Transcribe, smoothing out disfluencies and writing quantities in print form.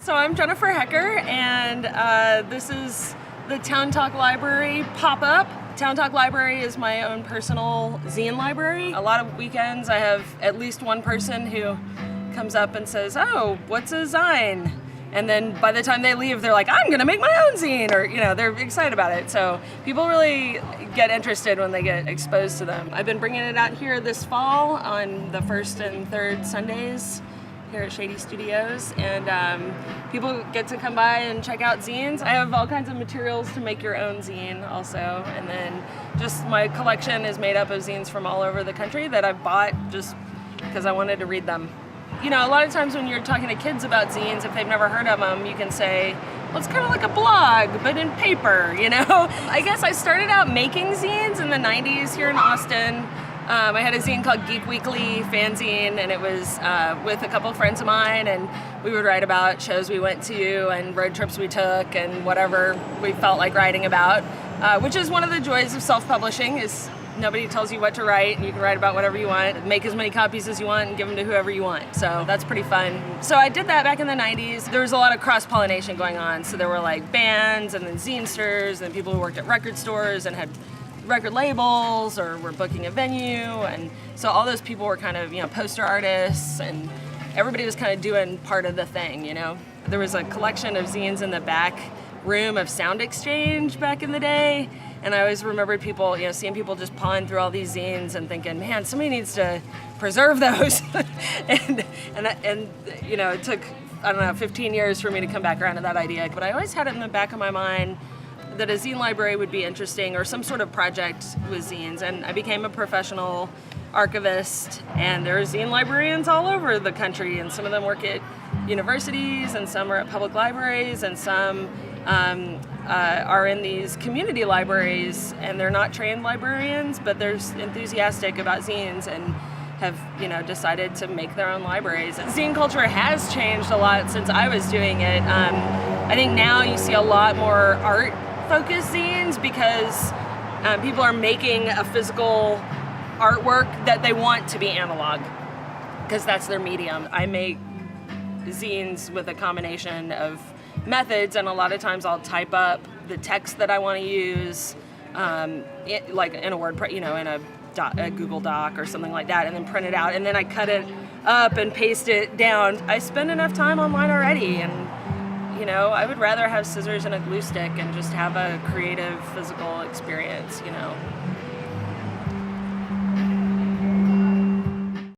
So I'm Jennifer Hecker, and this is the Town Talk Library pop-up. Town Talk Library is my own personal zine library. A lot of weekends I have at least one person who comes up and says, "Oh, what's a zine?" And then by the time they leave, they're like, "I'm gonna make my own zine," or they're excited about it. So people really get interested when they get exposed to them. I've been bringing it out here this fall on the first and third Sundays here at Shady Studios, and people get to come by and check out zines. I have all kinds of materials to make your own zine also, and then just my collection is made up of zines from all over the country that I've bought just because I wanted to read them. A lot of times when you're talking to kids about zines, if they've never heard of them, you can say, well, it's kind of like a blog, but in paper, I guess I started out making zines in the 90s here in Austin. I had a zine called Geek Weekly fanzine, and it was with a couple of friends of mine, and we would write about shows we went to and road trips we took and whatever we felt like writing about, which is one of the joys of self-publishing, is nobody tells you what to write, and you can write about whatever you want, make as many copies as you want, and give them to whoever you want. So that's pretty fun. So I did that back in the 90s. There was a lot of cross-pollination going on, so there were like bands, and then zinesters, and people who worked at record stores and had record labels or were booking a venue, and so all those people were kind of poster artists, and everybody was kind of doing part of the thing. There was a collection of zines in the back room of Sound Exchange back in the day, and I always remembered people seeing people just pawing through all these zines and thinking, man, somebody needs to preserve those. and it took 15 years for me to come back around to that idea, but I always had it in the back of my mind that a zine library would be interesting, or some sort of project with zines. And I became a professional archivist, and there are zine librarians all over the country, and some of them work at universities, and some are at public libraries, and some are in these community libraries, and they're not trained librarians, but they're enthusiastic about zines and have decided to make their own libraries. Zine culture has changed a lot since I was doing it. I think now you see a lot more art-focused zines because people are making a physical artwork that they want to be analog because that's their medium. I make zines with a combination of methods, and a lot of times I'll type up the text that I want to use, like in a Word, in a Google Doc or something like that, and then print it out, and then I cut it up and paste it down. I spend enough time online already, and I would rather have scissors and a glue stick and just have a creative physical experience.